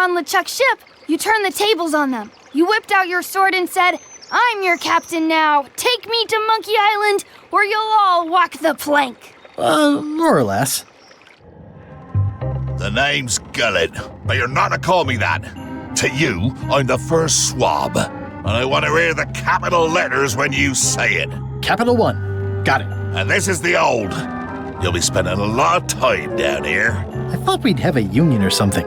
on LeChuck's ship, you turned the tables on them. You whipped out your sword and said, "I'm your captain now. Take me to Monkey Island, or you'll all walk the plank." More or less. The name's Gullet, but you're not to call me that. To you, I'm the first swab, and I want to hear the capital letters when you say it. Capital 1. Got it. And this is the old. You'll be spending a lot of time down here. I thought we'd have a union or something.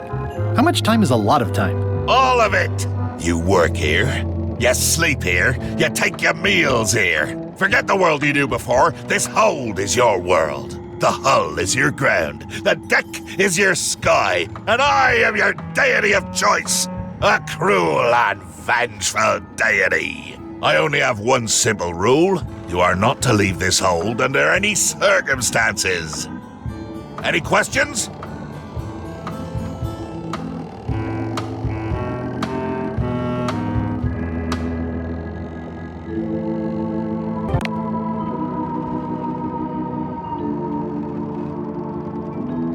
How much time is a lot of time? All of it. You work here. You sleep here. You take your meals here. Forget the world you knew before. This hold is your world. The hull is your ground. The deck is your sky. And I am your deity of choice. A cruel and vengeful deity. I only have one simple rule. You are not to leave this hold under any circumstances. Any questions?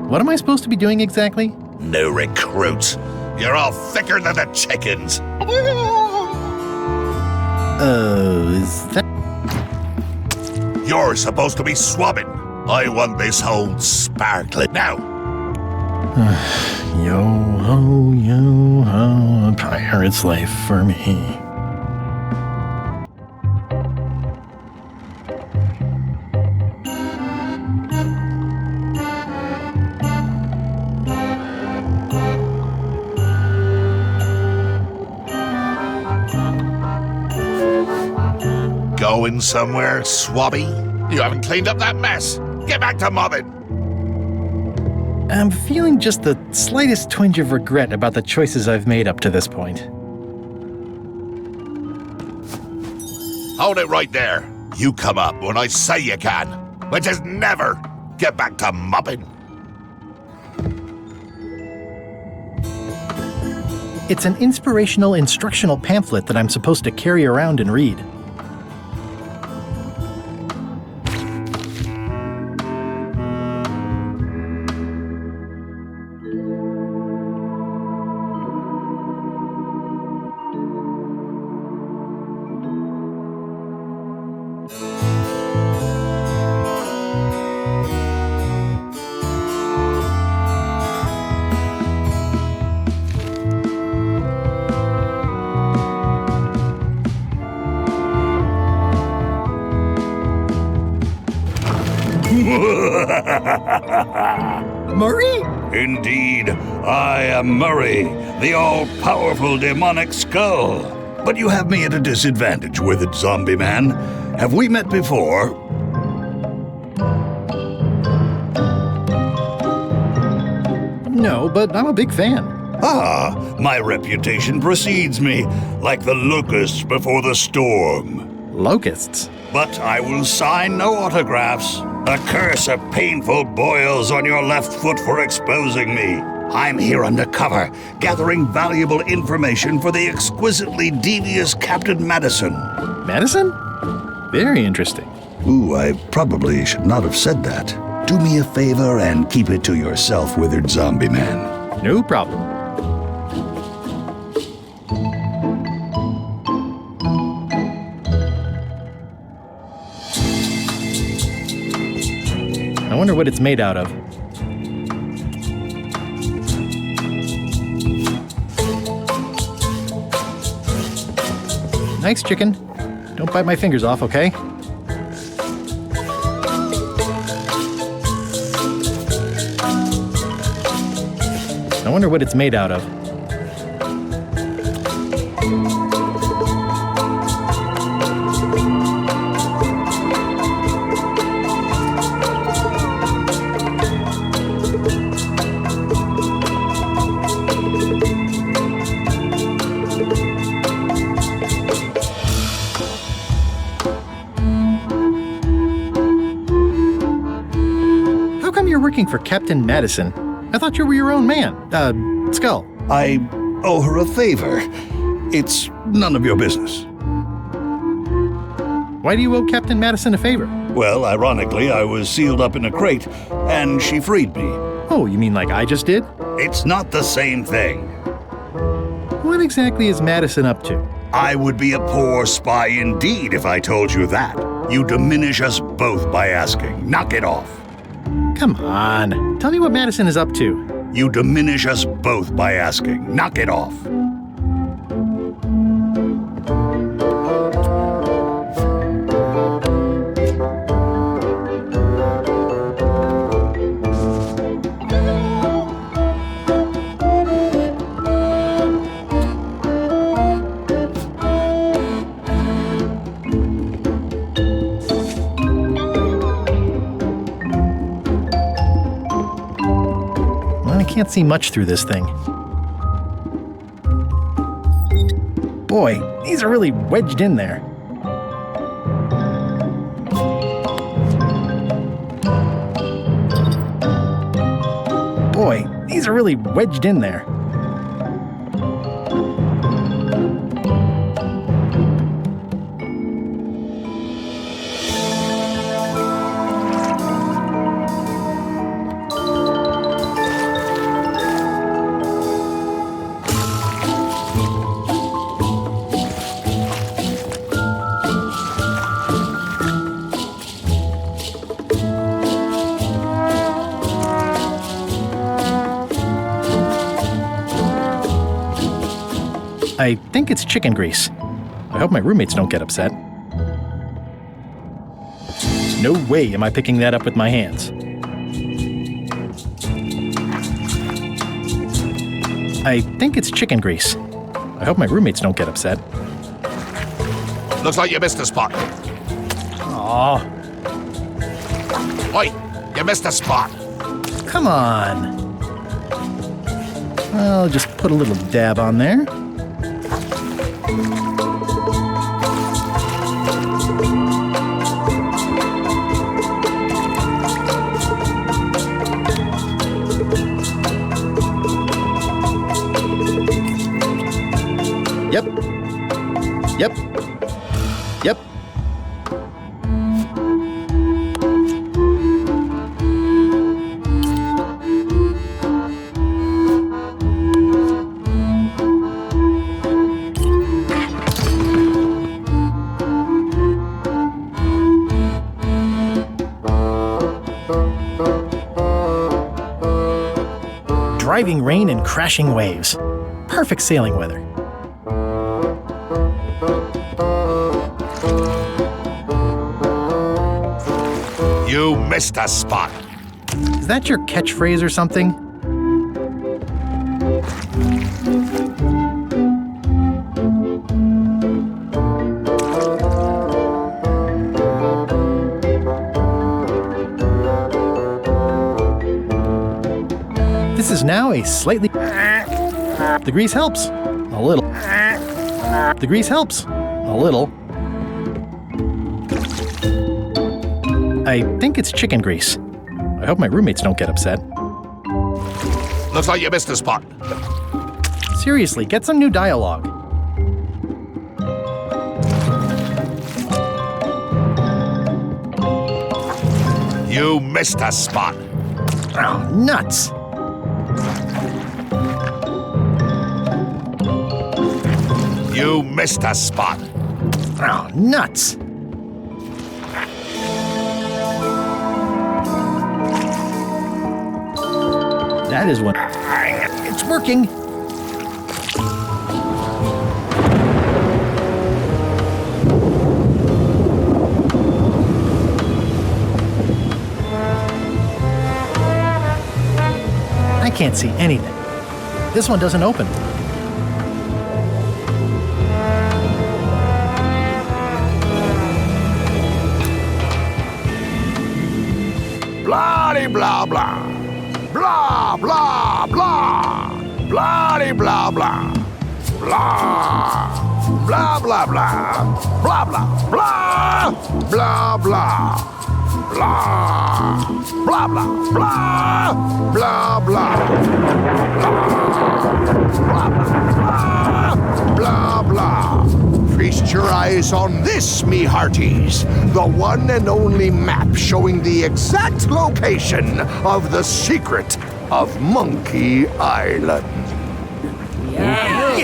What am I supposed to be doing exactly? New recruits. You're all thicker than the chickens. Is that... You're supposed to be swabbing. I want this hold sparkling. Now. Yo-ho, a pirate's life for me. Going somewhere, swabby? You haven't cleaned up that mess. Get back to mobbing. I'm feeling just the slightest twinge of regret about the choices I've made up to this point. Hold it right there. You come up when I say you can, which is never. Get back to mobbing. It's an inspirational instructional pamphlet that I'm supposed to carry around and read. Murray? Indeed, I am Murray, the all-powerful demonic skull. But you have me at a disadvantage, withered zombie man. Have we met before? No, but I'm a big fan. Ah, my reputation precedes me, like the locusts before the storm. Locusts? But I will sign no autographs. A curse of painful boils on your left foot for exposing me. I'm here undercover, gathering valuable information for the exquisitely devious Captain Madison. Madison? Very interesting. Ooh, I probably should not have said that. Do me a favor and keep it to yourself, withered zombie man. No problem. I wonder what it's made out of. Nice chicken. Don't bite my fingers off, okay? I wonder what it's made out of. Working for Captain Madison. I thought you were your own man. Skull. I owe her a favor. It's none of your business. Why do you owe Captain Madison a favor? Well, ironically, I was sealed up in a crate, and she freed me. Oh, you mean like I just did? It's not the same thing. What exactly is Madison up to? I would be a poor spy indeed if I told you that. You diminish us both by asking. Knock it off. Come on. Tell me what Madison is up to. You diminish us both by asking. Knock it off. Can't see much through this thing. Boy, these are really wedged in there. Boy, these are really wedged in there. I think it's chicken grease. I hope my roommates don't get upset. No way am I picking that up with my hands. I think it's chicken grease. I hope my roommates don't get upset. Looks like you missed a spot. Aw, Oi, you missed a spot. come on. I'll just put a little dab on there. Yep. Yep. Yep. Driving rain and crashing waves. Perfect sailing weather. You missed a spot. Is that your catchphrase or something? This is now a slightly... The grease helps. A little. The grease helps. A little. I think it's chicken grease. I hope my roommates don't get upset. Looks like you missed a spot. Seriously, get some new dialogue. You missed a spot. Oh, nuts. You missed a spot. Oh, nuts. That is what... It's working. I can't see anything. This one doesn't open. Blah blah blah. Blah blah blah. Blah blah blah. Blah. Blah blah blah. Blah blah blah. Blah blah. Blah. Blah blah blah. Blah blah. Blah blah blah. Feast your eyes on this, me hearties, the one and only map showing the exact location of the secret of Monkey Island. Yeah.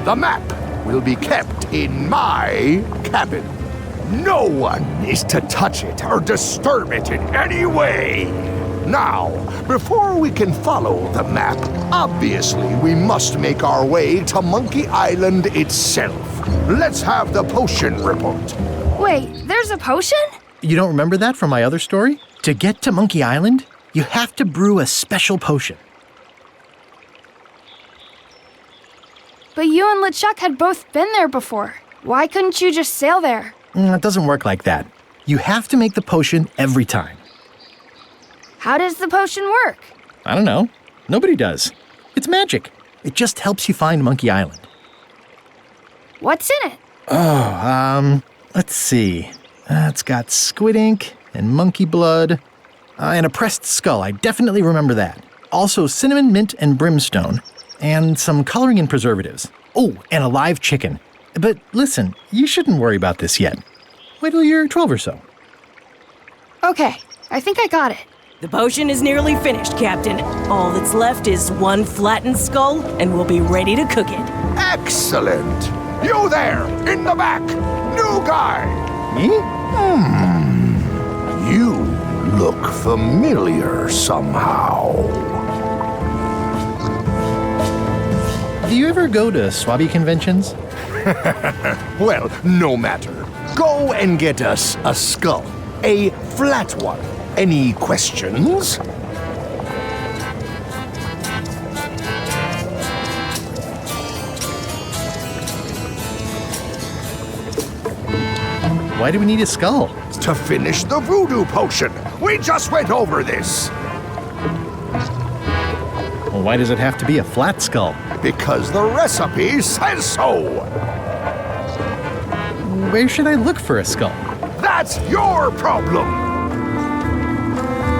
The map will be kept in my cabin. No one is to touch it or disturb it in any way. Now, before we can follow the map, obviously we must make our way to Monkey Island itself. Let's have the potion report. Wait, there's a potion? You don't remember that from my other story? To get to Monkey Island, you have to brew a special potion. But you and LeChuck had both been there before. Why couldn't you just sail there? It doesn't work like that. You have to make the potion every time. How does the potion work? I don't know. Nobody does. It's magic. It just helps you find Monkey Island. What's in it? Let's see. It's got squid ink and monkey blood and a pressed skull. I definitely remember that. Also cinnamon, mint, and brimstone. And some coloring and preservatives. Oh, and a live chicken. But listen, you shouldn't worry about this yet. Wait till you're 12 or so. Okay, I think I got it. The potion is nearly finished, Captain. All that's left is one flattened skull, and we'll be ready to cook it. Excellent! You there, in the back! New guy! Me? You look familiar somehow. Do you ever go to Swabby conventions? Well, no matter. Go and get us a skull. A flat one. Any questions? Why do we need a skull? To finish the voodoo potion. We just went over this. Well, why does it have to be a flat skull? Because the recipe says so. Where should I look for a skull? That's your problem.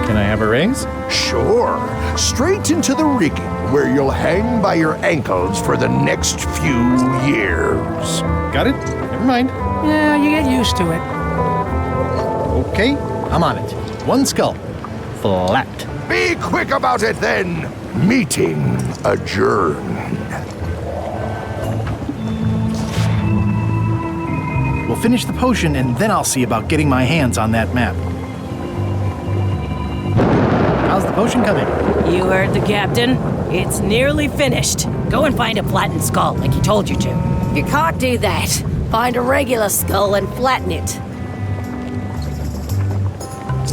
Can I have a raise? Sure. Straight into the rigging, where you'll hang by your ankles for the next few years. Got it? Never mind. Yeah, you get used to it. Okay, I'm on it. One skull. Flat. Be quick about it then. Meeting adjourned. We'll finish the potion and then I'll see about getting my hands on that map. How's the potion coming? You heard the Captain. It's nearly finished. Go and find a flattened skull, like he told you to. You can't do that. Find a regular skull and flatten it.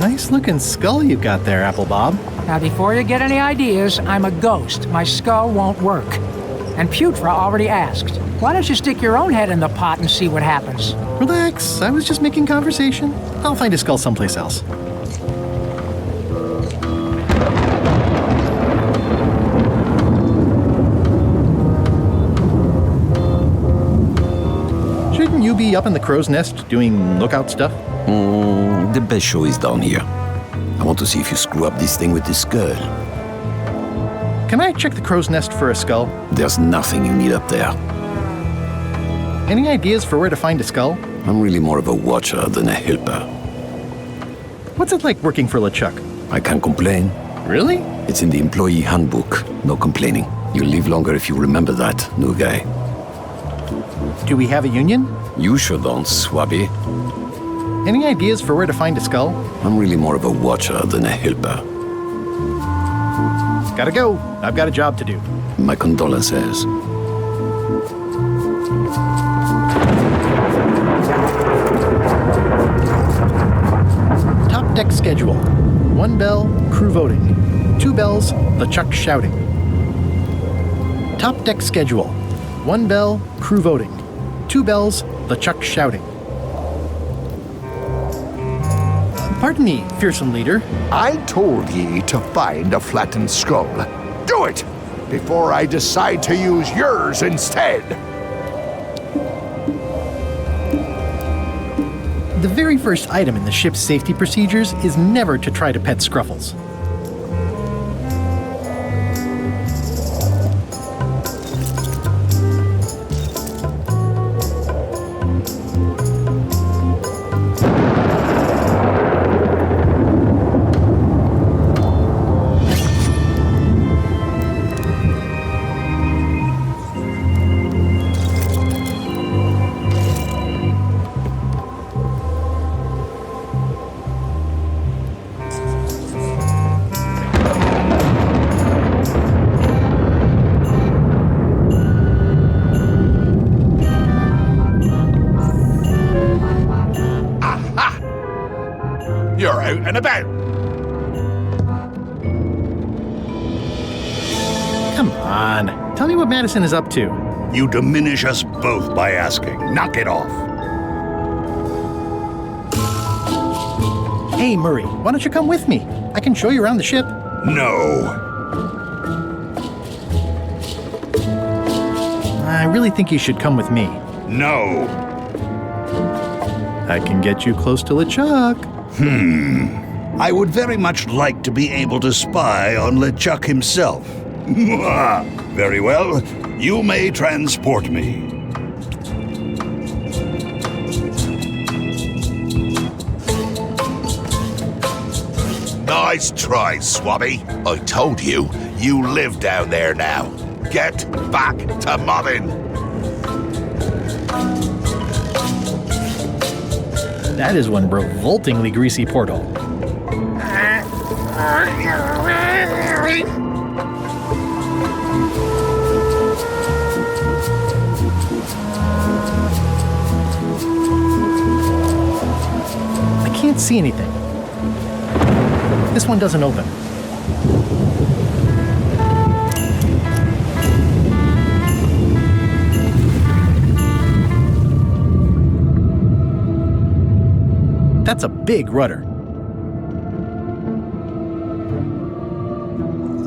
Nice looking skull you've got there, Apple Bob. Now, before you get any ideas, I'm a ghost. My skull won't work. And Putra already asked. Why don't you stick your own head in the pot and see what happens? Relax, I was just making conversation. I'll find a skull someplace else. Shouldn't you be up in the crow's nest doing lookout stuff? The best show is down here. I want to see if you screw up this thing with this girl. Can I check the crow's nest for a skull? There's nothing you need up there. Any ideas for where to find a skull? I'm really more of a watcher than a helper. What's it like working for LeChuck? I can't complain. Really? It's in the employee handbook. No complaining. You'll live longer if you remember that, new guy. Do we have a union? You sure don't, Swabby. Any ideas for where to find a skull? I'm really more of a watcher than a helper. Gotta go. I've got a job to do. My condolences. Top deck schedule. 1 bell, crew voting. 2 bells, LeChuck shouting. Top deck schedule. 1 bell, crew voting. 2 bells, LeChuck shouting. Pardon me, fearsome leader. I told ye to find a flattened skull. Do it! Before I decide to use yours instead. The very first item in the ship's safety procedures is never to try to pet Scruffles. out and about. Come on. Tell me what Madison is up to. You diminish us both by asking. Knock it off. Hey, Murray, why don't you come with me? I can show you around the ship. No. I really think you should come with me. No. I can get you close to LeChuck. I would very much like to be able to spy on LeChuck himself. Very well. You may transport me. Nice try, Swabby. I told you, you live down there now. Get back to mobbing. That is one revoltingly greasy porthole. I can't see anything. This one doesn't open. That's a big rudder.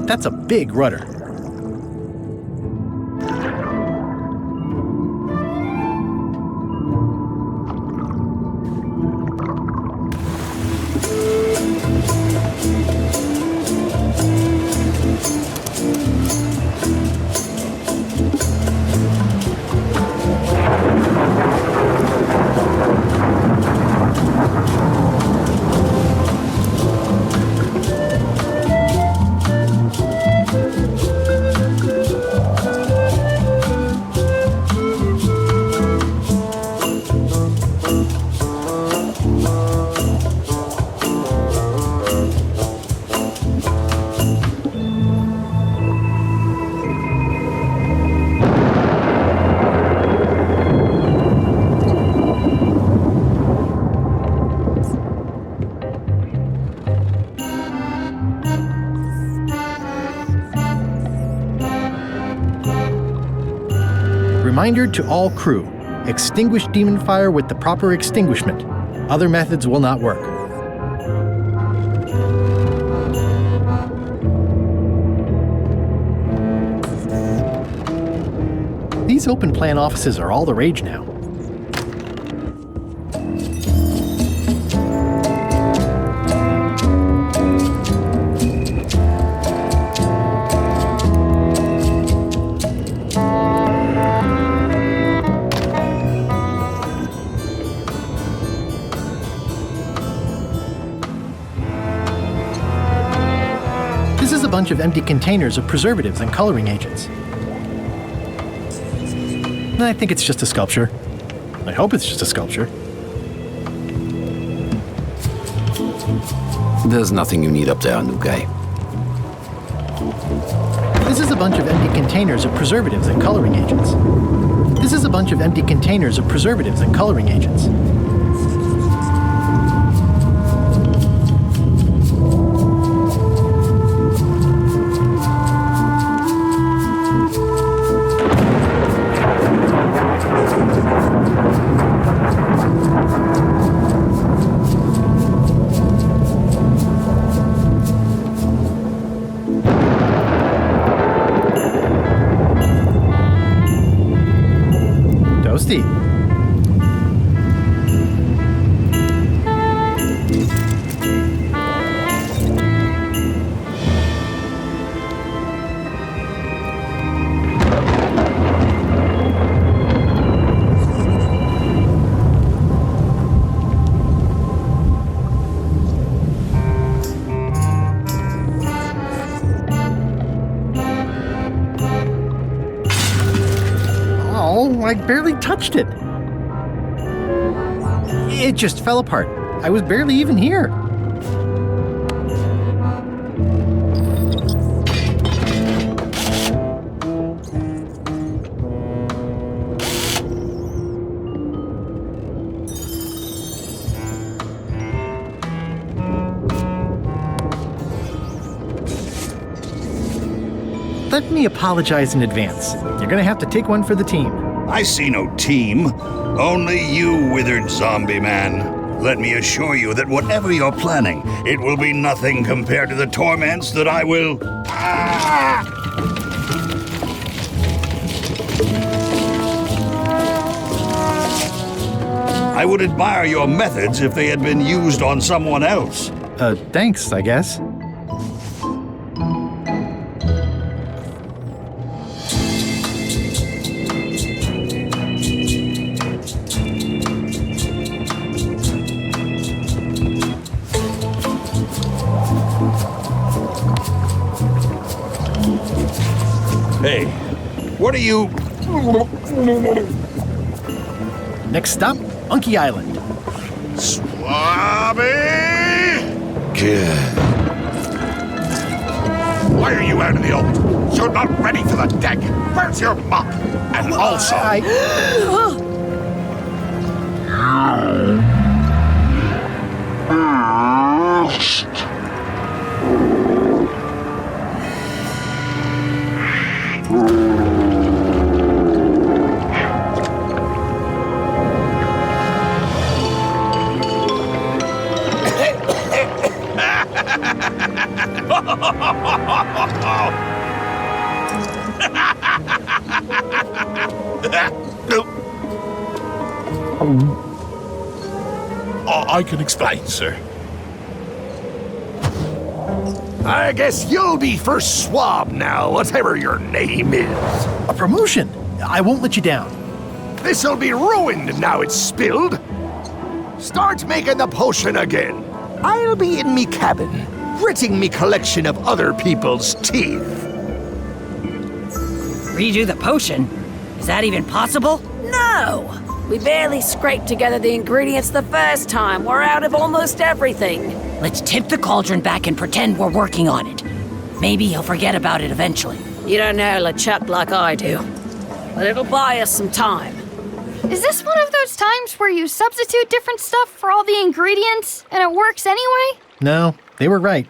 That's a big rudder. Reminder to all crew, extinguish demon fire with the proper extinguishment. Other methods will not work. These open plan offices are all the rage now. This is a bunch of empty containers of preservatives and coloring agents. I think it's just a sculpture. I hope it's just a sculpture. There's nothing you need up there, new guy. This is a bunch of empty containers of preservatives and coloring agents. This is a bunch of empty containers of preservatives and coloring agents. Toasty. Oh, I barely touched it. It just fell apart. I was barely even here. let me apologize in advance. You're gonna have to take one for the team. I see no team. Only you, withered zombie man. Let me assure you that whatever you're planning, it will be nothing compared to the torments that I will... I would admire your methods if they had been used on someone else. Thanks, I guess. Hey, what are you... Next stop, Monkey Island. Swabby! Good. Why are you out in the open? You're not ready for the deck. Where's your mop? And also... I can explain, sir. I guess you'll be first swab now, whatever your name is. A promotion! I won't let you down. This'll be ruined now it's spilled. Start making the potion again. I'll be in me cabin, gritting me collection of other people's teeth. Redo the potion? Is that even possible? No! We barely scraped together the ingredients the first time. We're out of almost everything. Let's tip the cauldron back and pretend we're working on it. Maybe he'll forget about it eventually. You don't know LeChuck like I do. But it'll buy us some time. Is this one of those times where you substitute different stuff for all the ingredients and it works anyway? No, they were right.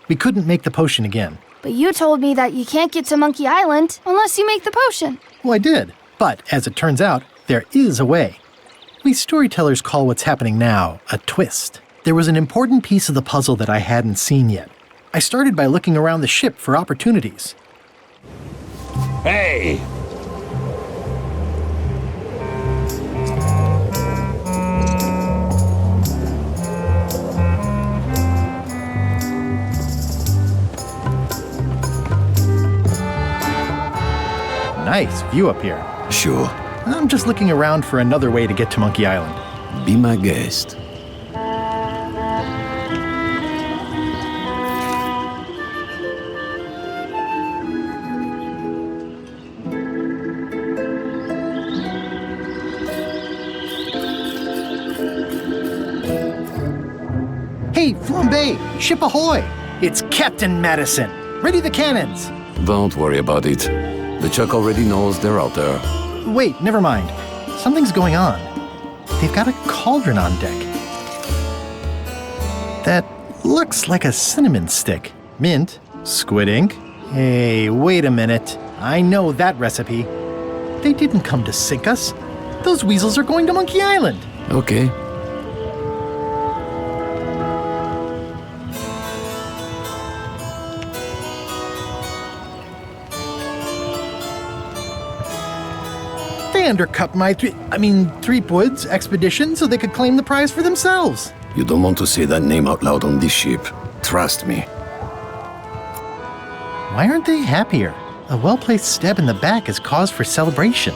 We couldn't make the potion again. But you told me that you can't get to Monkey Island unless you make the potion. Well, I did. But as it turns out, there is a way. We storytellers call what's happening now a twist. There was an important piece of the puzzle that I hadn't seen yet. I started by looking around the ship for opportunities. Hey! Nice view up here. Sure. I'm just looking around for another way to get to Monkey Island. Be my guest. Hey, Flambe! Ship ahoy! It's Captain Madison! Ready the cannons! Don't worry about it. LeChuck already knows they're out there. Wait, never mind. Something's going on. They've got a cauldron on deck. That looks like a cinnamon stick. Mint, squid ink. Hey, wait a minute. I know that recipe. They didn't come to sink us. Those weasels are going to Monkey Island. Okay. They undercut my Threepwood's expedition so they could claim the prize for themselves. You don't want to say that name out loud on this ship. Trust me. Why aren't they happier? A well-placed stab in the back is cause for celebration.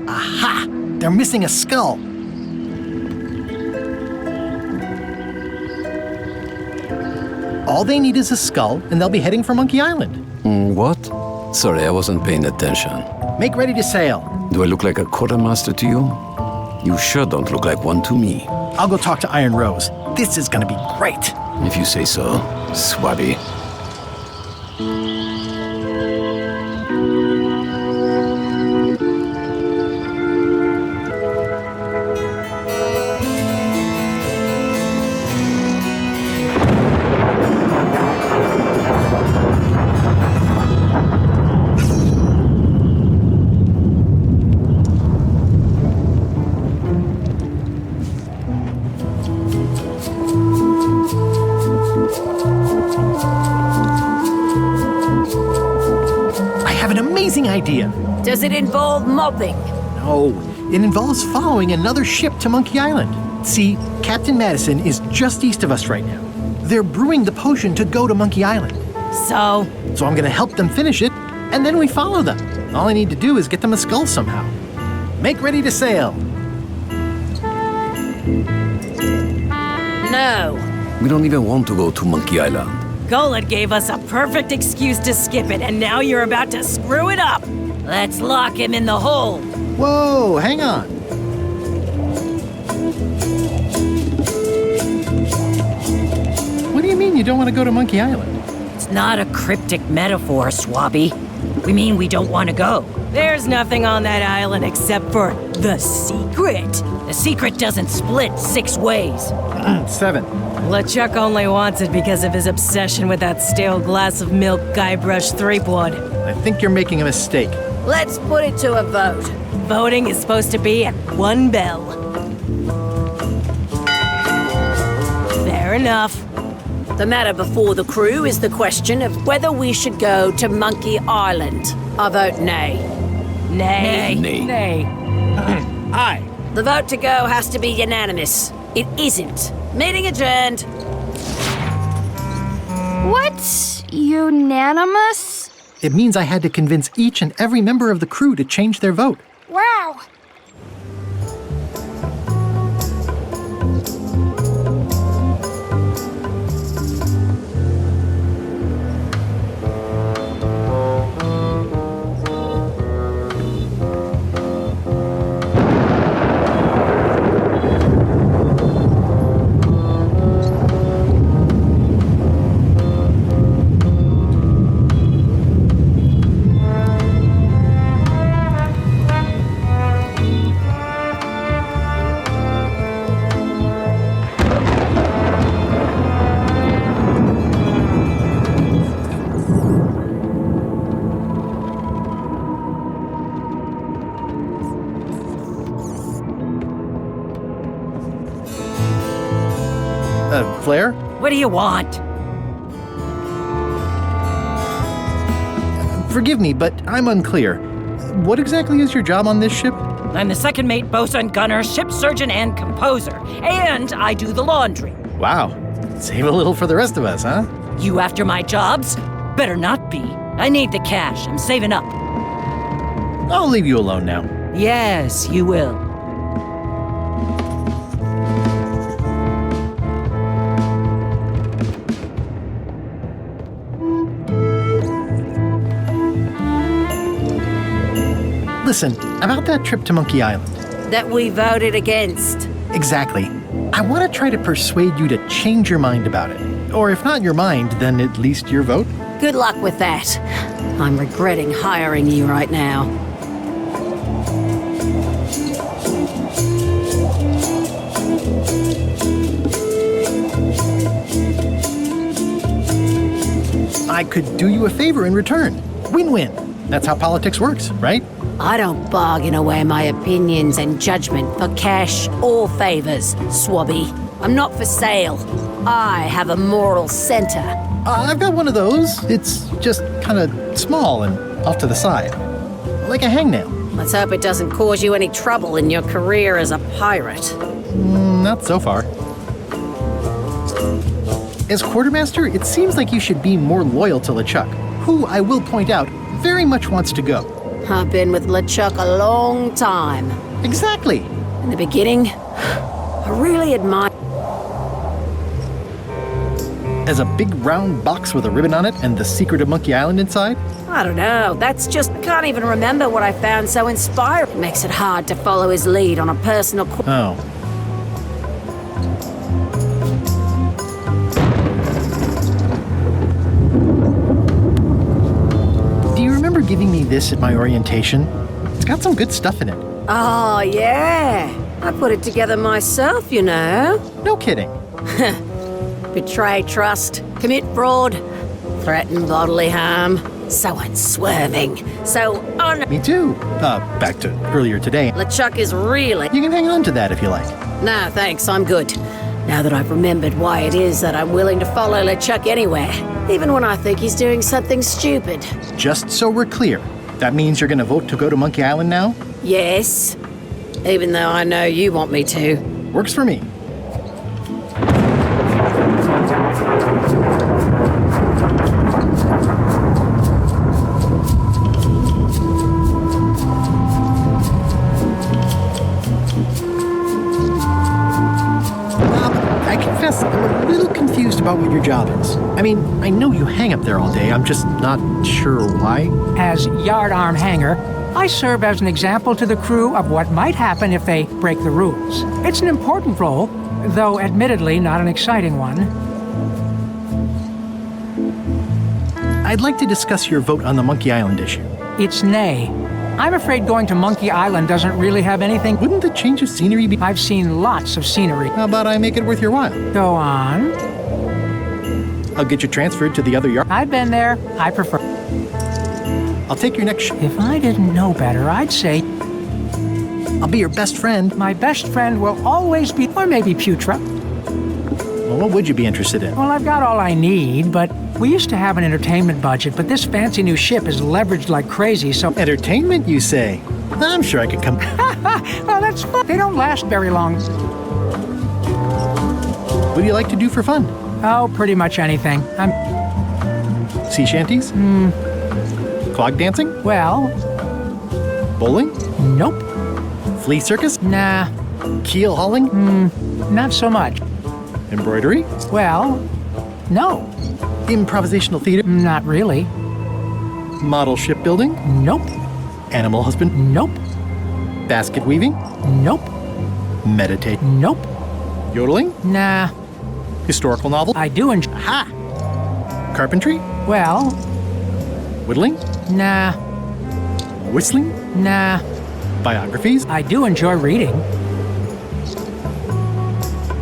Aha! They're missing a skull. All they need is a skull, and they'll be heading for Monkey Island. What? Sorry, I wasn't paying attention. Make ready to sail. Do I look like a quartermaster to you? You sure don't look like one to me. I'll go talk to Iron Rose. This is gonna be great. If you say so, Swabby. an amazing idea. Does it involve mobbing? No, it involves following another ship to Monkey Island. See, Captain Madison is just east of us right now. They're brewing the potion to go to Monkey Island. So I'm gonna help them finish it, and then we follow them. All I need to do is get them a skull somehow. Make ready to sail. No. We don't even want to go to Monkey Island. Golett gave us a perfect excuse to skip it, and now you're about to screw it up. Let's lock him in the hole. Whoa, hang on. What do you mean you don't want to go to Monkey Island? It's not a cryptic metaphor, Swabby. We mean we don't want to go. There's nothing on that island except for the secret. The secret doesn't split 6 ways. 7. LeChuck only wants it because of his obsession with that stale glass of milk Guybrush Threepwood. I think you're making a mistake. Let's put it to a vote. Voting is supposed to be at 1 bell. Fair enough. The matter before the crew is the question of whether we should go to Monkey Island. I vote nay. Nay. Nay. Nay. Aye. The vote to go has to be unanimous. It isn't. Meeting adjourned. What's unanimous? It means I had to convince each and every member of the crew to change their vote. Wow. Flair? What do you want? Forgive me, but I'm unclear. What exactly is your job on this ship? I'm the second mate, bosun, gunner, ship surgeon, and composer. And I do the laundry. Wow. Save a little for the rest of us, huh? You after my jobs? Better not be. I need the cash. I'm saving up. I'll leave you alone now. Yes, you will. Listen, about that trip to Monkey Island. That we voted against. Exactly. I want to try to persuade you to change your mind about it. Or if not your mind, then at least your vote. Good luck with that. I'm regretting hiring you right now. I could do you a favor in return. Win-win. That's how politics works, right? I don't bargain away my opinions and judgment for cash or favors, Swabby. I'm not for sale. I have a moral center. I've got one of those. It's just kind of small and off to the side. Like a hangnail. Let's hope it doesn't cause you any trouble in your career as a pirate. Not so far. As quartermaster, it seems like you should be more loyal to LeChuck, who, I will point out, very much wants to go. I've been with LeChuck a long time. Exactly. In the beginning, I really admired. As a big round box with a ribbon on it and the secret of Monkey Island inside? I don't know, that's just, can't even remember what I found so inspiring. It makes it hard to follow his lead on a personal Oh. Do you remember giving me this at my orientation? It's got some good stuff in it. Oh, yeah. I put it together myself, you know. No kidding. Betray trust, commit fraud, threaten bodily harm. So unswerving, so Me too. Back to earlier today. LeChuck is really... You can hang on to that if you like. No, thanks, I'm good. Now that I've remembered why it is that I'm willing to follow LeChuck anywhere, even when I think he's doing something stupid. Just so we're clear, That means you're gonna vote to go to Monkey Island now? Yes. Even though I know you want me to. Works for me. I confess, I'm a little confused about what your job is. I mean, I know you hang up there all day, I'm just not sure why. As yardarm hanger, I serve as an example to the crew of what might happen if they break the rules. It's an important role, though admittedly not an exciting one. I'd like to discuss your vote on the Monkey Island issue. It's nay. I'm afraid going to Monkey Island doesn't really have anything. Wouldn't the change of scenery be... I've seen lots of scenery. How about I make it worth your while? Go on. I'll get you transferred to the other yard. I've been there. I prefer. I'll take your next If I didn't know better, I'd say I'll be your best friend. my best friend will always be, or maybe Putra. Well, what would you be interested in? Well, I've got all I need, but we used to have an entertainment budget, but this fancy new ship is leveraged like crazy, so... Entertainment, you say? I'm sure I could come... Well, that's fun. They don't last very long. What do you like to do for fun? Oh, pretty much anything. Sea shanties? Clog dancing? Well, Bowling? nope. Flea circus? Nah, Keel hauling? not so much. Embroidery? Well, no, Improvisational theater? not really. Model shipbuilding? Nope, Animal husband? nope, Basket weaving? nope, Meditate? nope. Yodeling? Nah, Historical novel? I do enjoy... Ha! Carpentry? Well, Whittling? nah, Whistling? nah. Biographies? I do enjoy reading.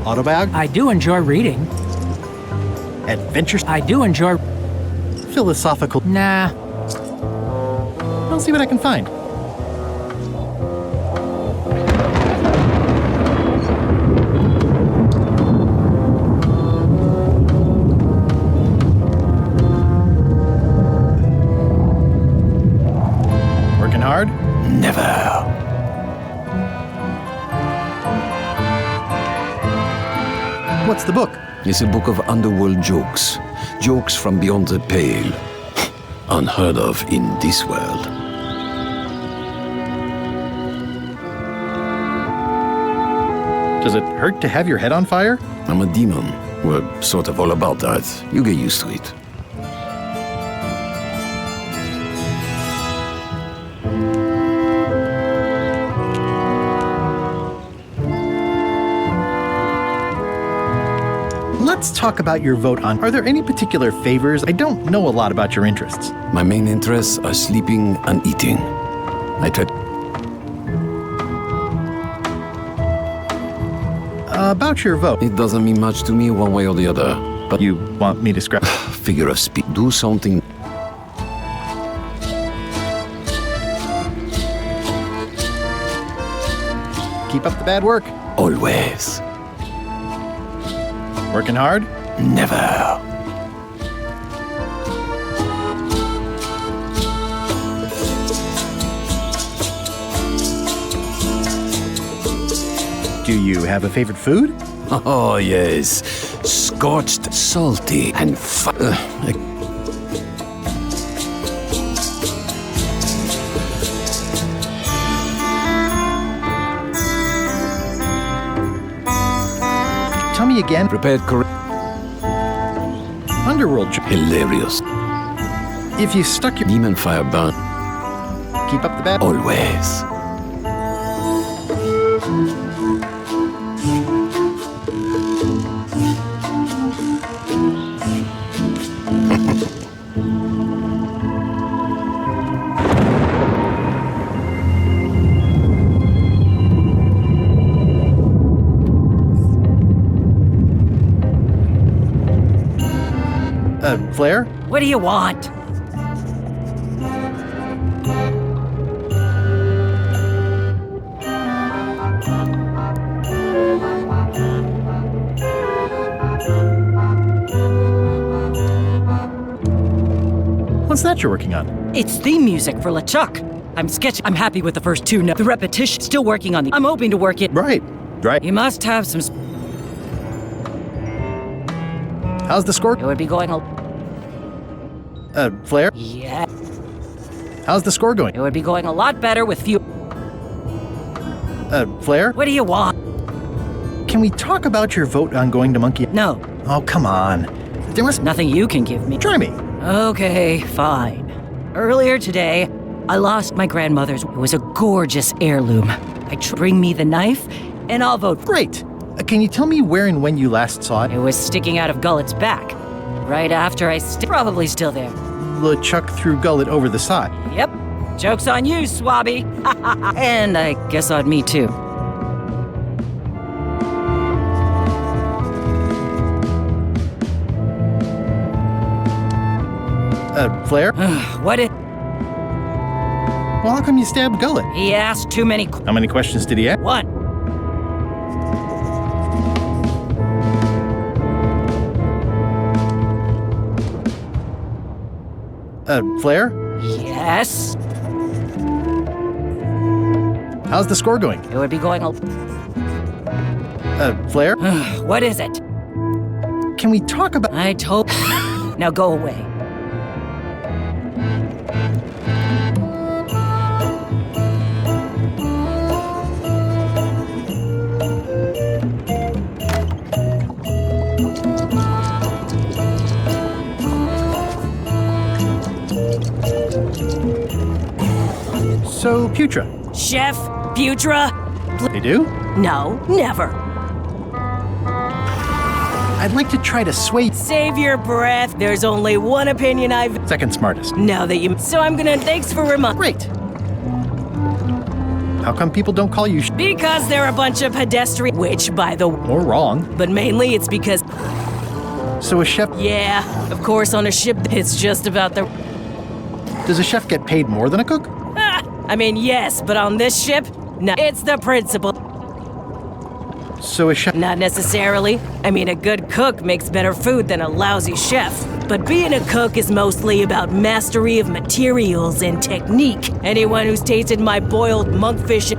Autobiography? I do enjoy reading. Adventures? I do enjoy... Philosophical? Nah, I'll see what I can find. Working hard? Never. What's the book? It's a book of underworld jokes. Jokes from beyond the pale. Unheard of in this world. Does it hurt to have your head on fire? I'm a demon. We're sort of all about that. You get used to it. Let's talk about your vote on... Are there any particular favors? I don't know a lot about your interests. My main interests are sleeping and eating. I try... About your vote. It doesn't mean much to me one way or the other. But You want me to scrap... figure of speech. Do something. Keep up the bad work. Always. Working hard? Never. Do you have a favorite food? Oh, yes. Scorched, salty, and Tell me again. prepared correct. Underworld. Hilarious. If you stuck your... Demon fire burn. Keep up the bad... Always. Flair? What do you want? Let's What's that you're working on? It's theme music for LeChuck. I'm happy with the first two notes. The repetition, still working on I'm hoping to work it. Right. You must have some... How's the score? It would be going Flair? Yeah. How's the score going? It would be going a lot better with few... Flair? What do you want? Can we talk about your vote on going to Monkey... No. Oh, come on. There must... Nothing you can give me. Try me. Okay, fine. Earlier today, I lost my grandmother's. It was a gorgeous heirloom. Bring me the knife, and I'll vote. Great. Can you tell me where and when you last saw it? It was sticking out of Gullet's back. Right after probably still there. LeChuck threw Gullet over the side. Yep. Joke's on you, Swabby. And I guess on me, too. Flair? What it? Well, how come you stabbed Gullet? He asked too many... How many questions did he ask? One. Flair? Yes? How's the score going? It would be going Flair? What is it? Can we talk about... I told... Now go away. So, Putra. Chef, Putra? They do? No, never. I'd like to try to sway... Save your breath. There's only one opinion I've... Second smartest. Now that you... So I'm gonna... Thanks for Great. How come people don't call you Because they're a bunch of pedestrians. Which, by the... Or wrong. But mainly it's because... So a chef... Yeah, of course on a ship it's just about the... Does a chef get paid more than a cook? I mean, yes, but on this ship, no. It's the principle. So a chef... Not necessarily. I mean, a good cook makes better food than a lousy chef. But being a cook is mostly about mastery of materials and technique. Anyone who's tasted my boiled monkfish...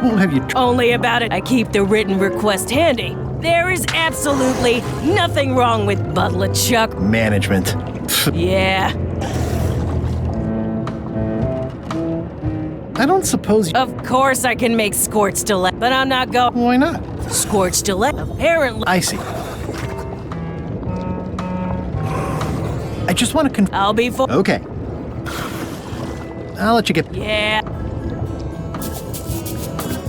Well, have you... Only about it. I keep the written request handy. There is absolutely nothing wrong with Butler Chuck. Management. Yeah. I don't suppose... Of course I can make scorched delight, but I'm not going... Why not? Scorched delight, apparently... I see. I just want to I'll be for... Okay. I'll let you get... Yeah.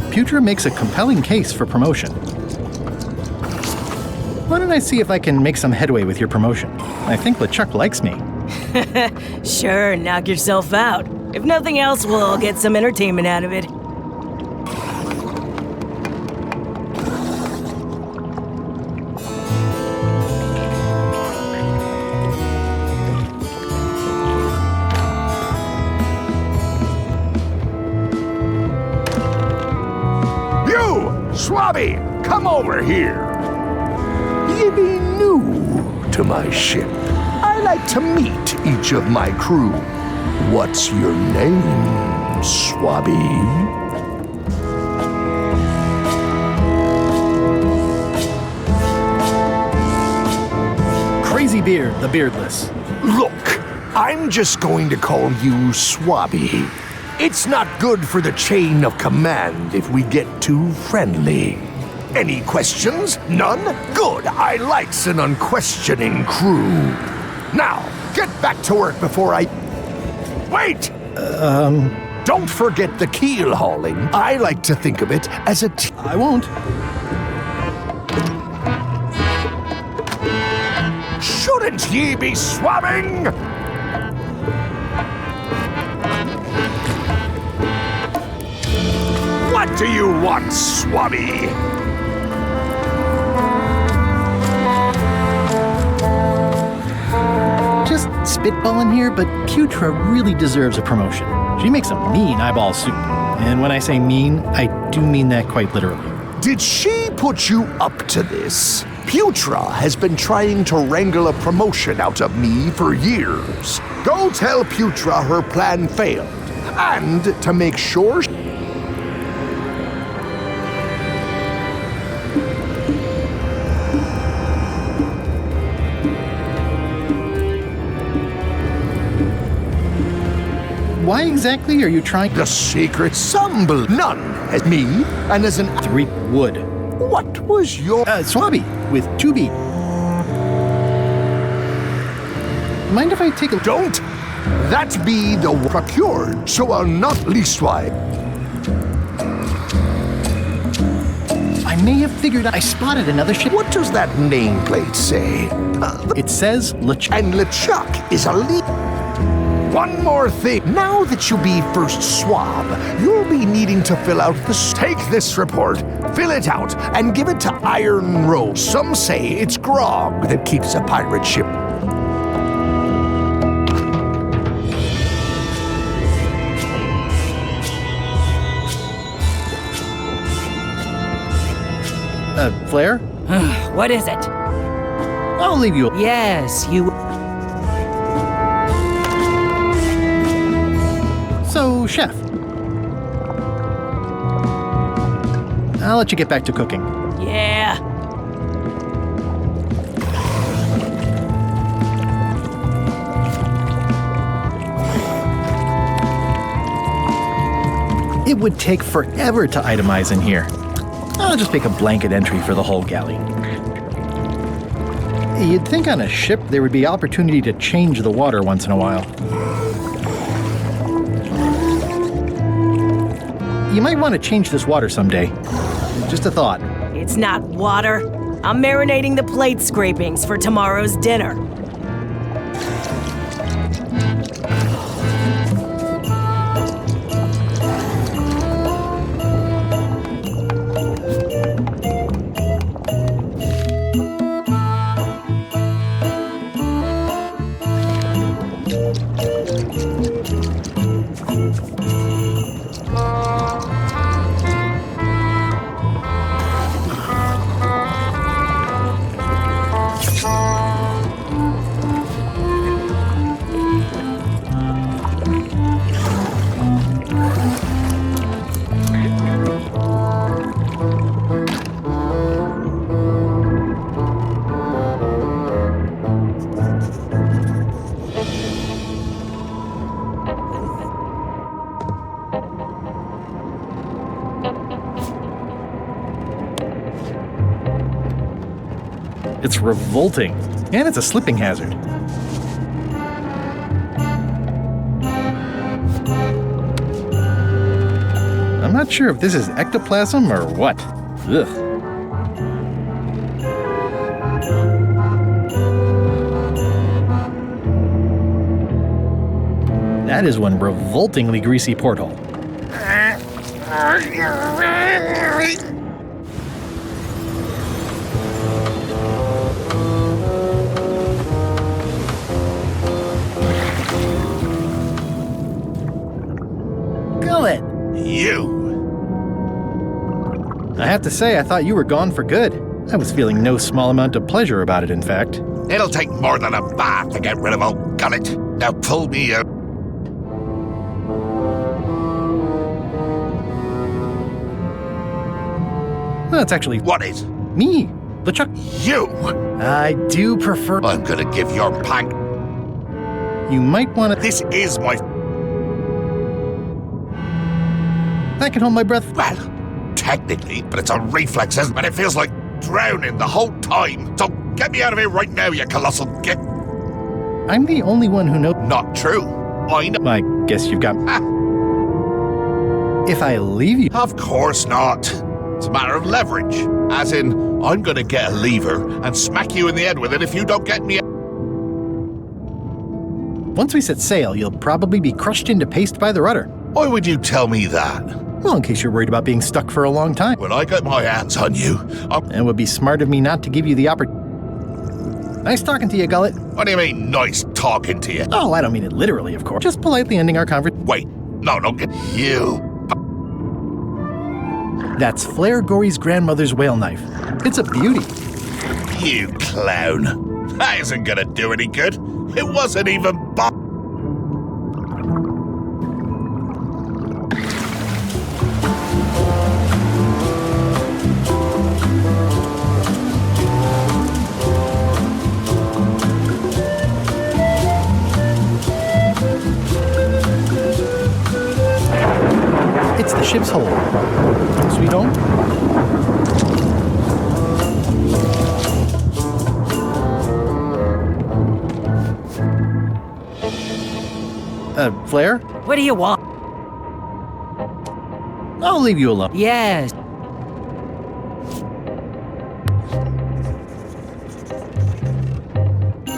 Putra makes a compelling case for promotion. Why don't I see if I can make some headway with your promotion? I think LeChuck likes me. Sure, knock yourself out. If nothing else, we'll all get some entertainment out of it. You, Swabby, come over here. You be new to my ship. I like to meet each of my crew. What's your name, Swabby? Crazy Beard, the Beardless. Look, I'm just going to call you Swabby. It's not good for the chain of command if we get too friendly. Any questions? None? Good. I likes an unquestioning crew. Now, get back to work before I... Wait! Don't forget the keel hauling. I like to think of it as a... I won't. Shouldn't ye be swabbing? What do you want, Swabby? Just spitballing here, but Putra really deserves a promotion. She makes a mean eyeball soup. And when I say mean, I do mean that quite literally. Did she put you up to this. Putra has been trying to wrangle a promotion out of me for years. Go tell Putra her plan failed. And to make sure... Why exactly are you trying The secret stumble. None as me, and as an... Threepwood? What was your... Swabby, with 2B. Mind if I take a... Don't that be the procured, so I'll not least why. I may have figured I spotted another ship. What does that nameplate say? It says LeChuck. And LeChuck is a lead. One more thing. Now that you'll be first swab, you'll be needing to fill out the... Take this report, fill it out, and give it to Iron Rose. Some say it's grog that keeps a pirate ship. Flair? What is it? I'll leave you. Yes, you... So, Chef. I'll let you get back to cooking. Yeah. It would take forever to itemize in here. I'll just make a blanket entry for the whole galley. You'd think on a ship there would be opportunity to change the water once in a while. You might want to change this water someday. Just a thought. It's not water. I'm marinating the plate scrapings for tomorrow's dinner. It's revolting, and it's a slipping hazard. I'm not sure if this is ectoplasm or what. Ugh. That is one revoltingly greasy porthole. Gullet! You! I have to say, I thought you were gone for good. I was feeling no small amount of pleasure about it, in fact. It'll take more than a bath to get rid of old Gullet. Now pull me out. That's actually What is? me, LeChuck. You! I do prefer... I'm gonna give your pank. You might want to... This is my... I can hold my breath. Well, technically, but it's a reflexes, but it feels like drowning the whole time. So get me out of here right now, you colossal git. I'm the only one who knows... Not true. I know. I guess you've got... If I leave you... Of course not. It's a matter of leverage. As in, I'm gonna get a lever and smack you in the head with it if you don't get me. Once we set sail, you'll probably be crushed into paste by the rudder. Why would you tell me that? Well, in case you're worried about being stuck for a long time. When I get my hands on you, It would be smart of me not to give you the opportunity. Nice talking to you, Gullet. What do you mean, nice talking to you? Oh, I don't mean it literally, of course. Just politely ending our conversation. Wait, no, don't get you. That's Flair Gory's grandmother's whale knife. It's a beauty. You clown. That isn't gonna do any good. It wasn't even It's the ship's hull. Sweet home? Flair? What do you want? I'll leave you alone. Yes.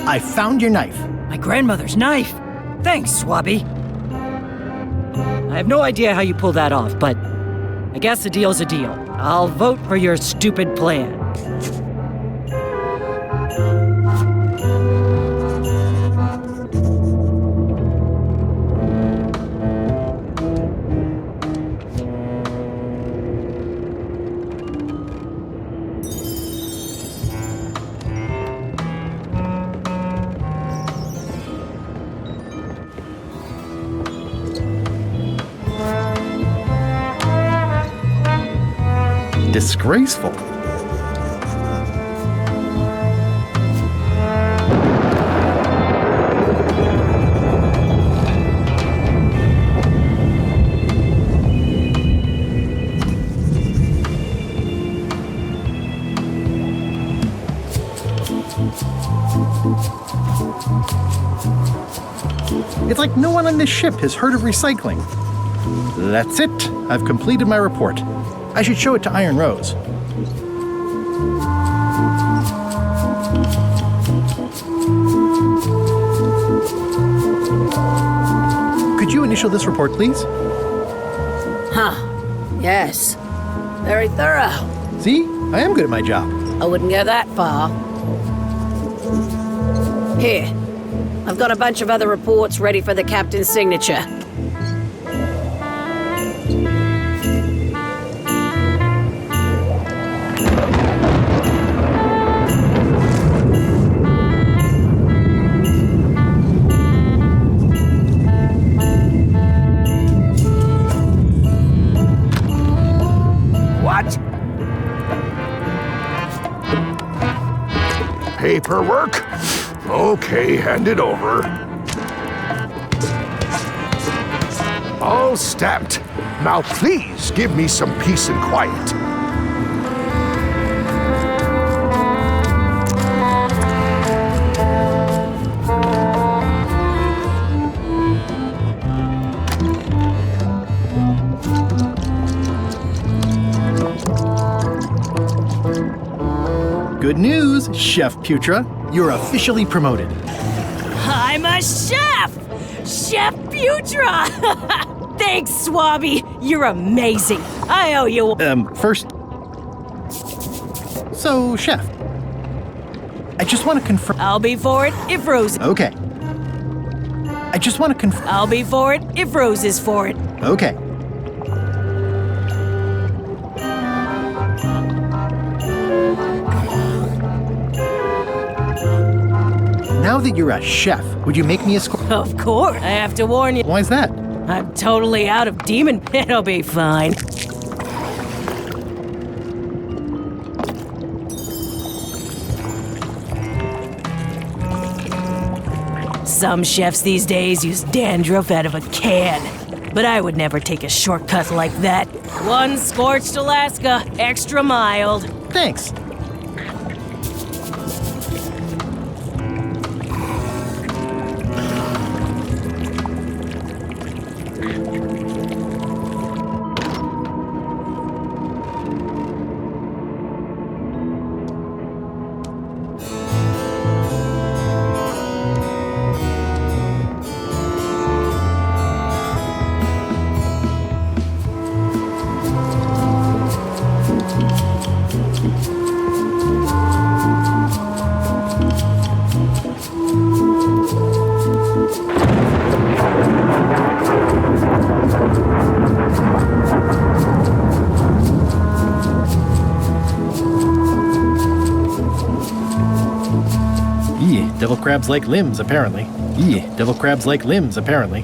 I found your knife. My grandmother's knife. Thanks, Swabby. I have no idea how you pull that off, but I guess a deal's a deal. I'll vote for your stupid plan. Disgraceful. It's like no one on this ship has heard of recycling. That's it. I've completed my report. I should show it to Iron Rose. Could you initial this report, please? Huh. Yes. Very thorough. See? I am good at my job. I wouldn't go that far. Here. I've got a bunch of other reports ready for the captain's signature. What? Paperwork? Okay, hand it over. All stamped. Now please give me some peace and quiet. Good news, Chef Putra. You're officially promoted. I'm a chef! Chef Putra! Thanks, Swabby. You're amazing. I owe you. First. So, Chef. I just want to confirm. I'll be for it if Rose. Okay. I just want to confirm. I'll be for it if Rose is for it. Okay. Now that you're a chef, would you make me a score? Of course. I have to warn you. Why's that? I'm totally out of demon. It'll be fine. Some chefs these days use dandruff out of a can. But I would never take a shortcut like that. One scorched Alaska, extra mild. Thanks. Devil crabs like limbs, apparently. Devil crabs like limbs, apparently.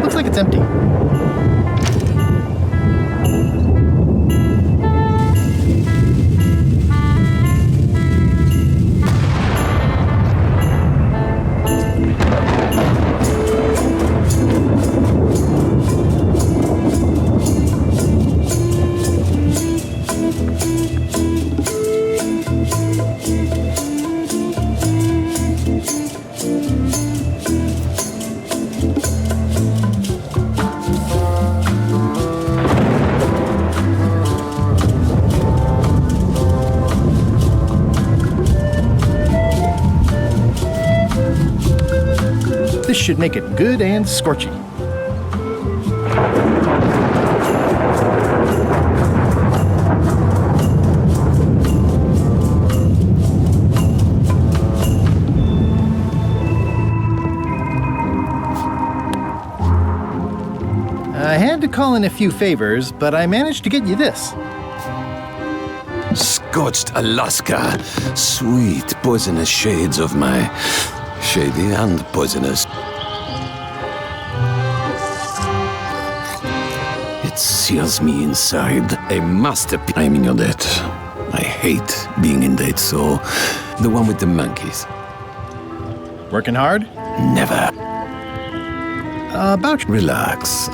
Looks like it's empty. This should make it good and scorchy. I had to call in a few favors, but I managed to get you this. Scorched Alaska, sweet poisonous shades of my shady and poisonous. It sears me inside. A masterpiece. I'm in your debt. I hate being in debt, so the one with the monkeys. Working hard? Never. About Relax.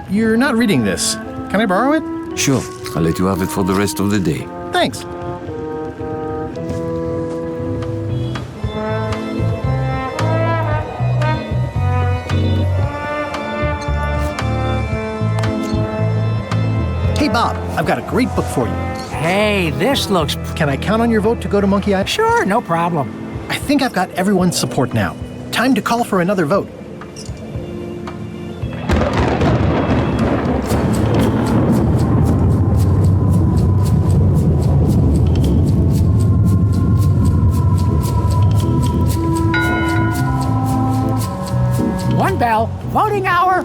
You're not reading this. Can I borrow it? Sure, I'll let you have it for the rest of the day. Thanks. Hey, Bob, I've got a great book for you. Hey, this looks... Can I count on your vote to go to Monkey Island? Sure, no problem. I think I've got everyone's support now. Time to call for another vote. One bell. Voting hour.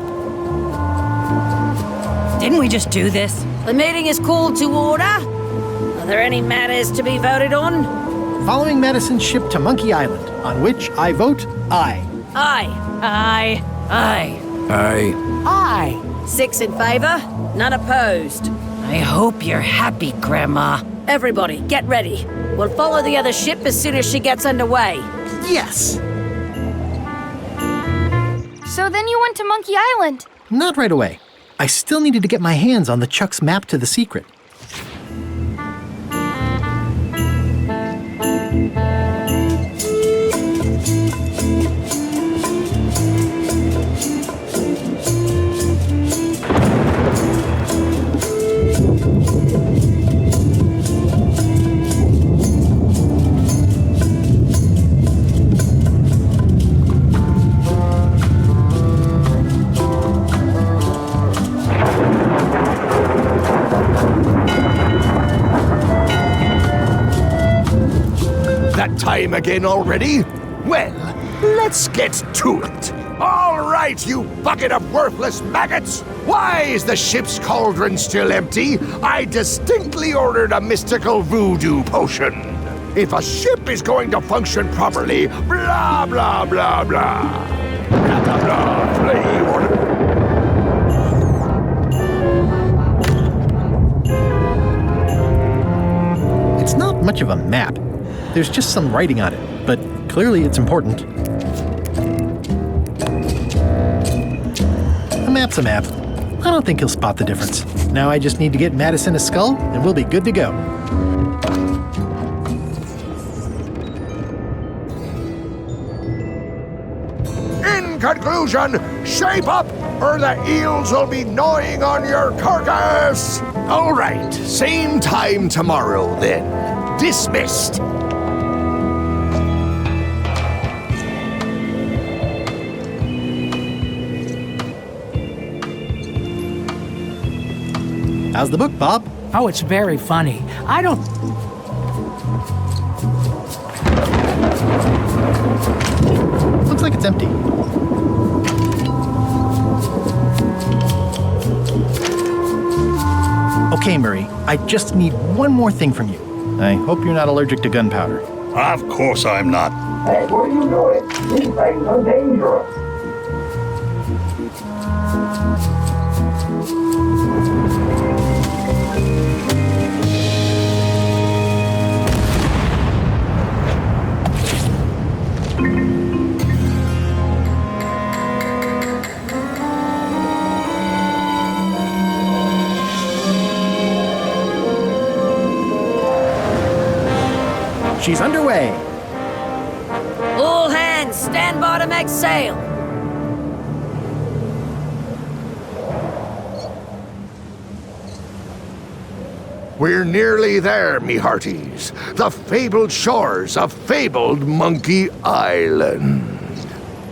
Didn't we just do this? The meeting is called to order. Are there any matters to be voted on? Following Madison's ship to Monkey Island, on which I vote aye. Aye. Aye. Aye. Aye. Aye. 6 in favor, none opposed. I hope you're happy, Grandma. Everybody, get ready. We'll follow the other ship as soon as she gets underway. Yes! So then you went to Monkey Island. Not right away. I still needed to get my hands on the Chuck's map to the secret. Time again already? Well, let's get to it. All right, you bucket of worthless maggots. Why is the ship's cauldron still empty? I distinctly ordered a mystical voodoo potion. If a ship is going to function properly, blah, blah, blah, blah. Blah, blah, blah. Play order. It's not much of a map. There's just some writing on it, but clearly it's important. A map's a map. I don't think he'll spot the difference. Now I just need to get Madison a skull, and we'll be good to go. In conclusion, shape up, or the eels will be gnawing on your carcass. All right, same time tomorrow then. Dismissed. How's the book, Bob? Oh, it's very funny. I don't... Looks like it's empty. Okay, Murray, I just need one more thing from you. I hope you're not allergic to gunpowder. Of course I'm not. Before you know it, these things are dangerous. She's underway. All hands, stand by to make sail. We're nearly there, me hearties. The fabled shores of fabled Monkey Island.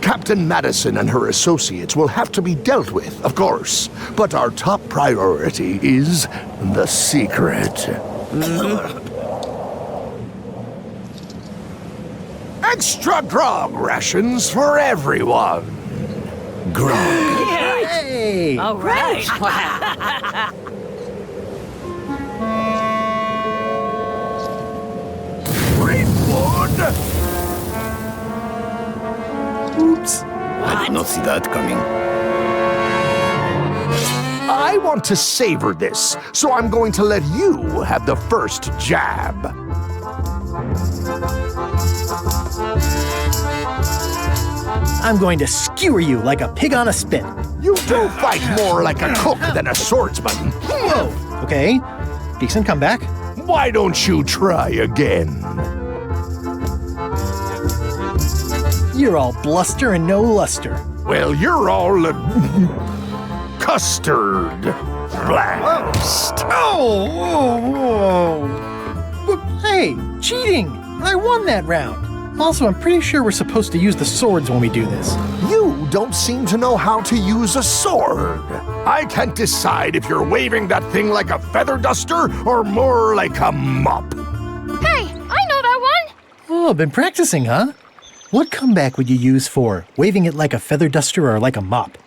Captain Madison and her associates will have to be dealt with, of course. But our top priority is the secret. Extra grog rations for everyone. Grog. Hey! All right. Threepwood! Oops. I did not see that coming. I want to savor this, so I'm going to let you have the first jab. I'm going to skewer you like a pig on a spit. You do fight more like a cook than a swordsman. Whoa! Okay, decent comeback. Why don't you try again? You're all bluster and no luster. Well, you're all custard blast. Oh! Hey, cheating! I won that round. Also, I'm pretty sure we're supposed to use the swords when we do this. You don't seem to know how to use a sword. I can't decide if you're waving that thing like a feather duster or more like a mop. Hey, I know that one! Oh, been practicing, huh? What comeback would you use for waving it like a feather duster or like a mop?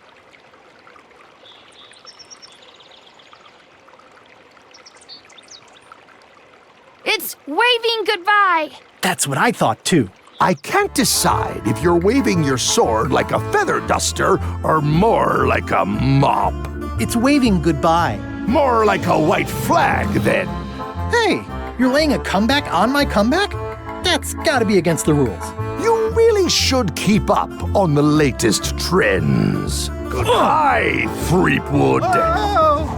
It's waving goodbye. That's what I thought, too. I can't decide if you're waving your sword like a feather duster or more like a mop. It's waving goodbye. More like a white flag, then. Hey, you're laying a comeback on my comeback? That's gotta be against the rules. You really should keep up on the latest trends. Goodbye, Threepwood. Oh!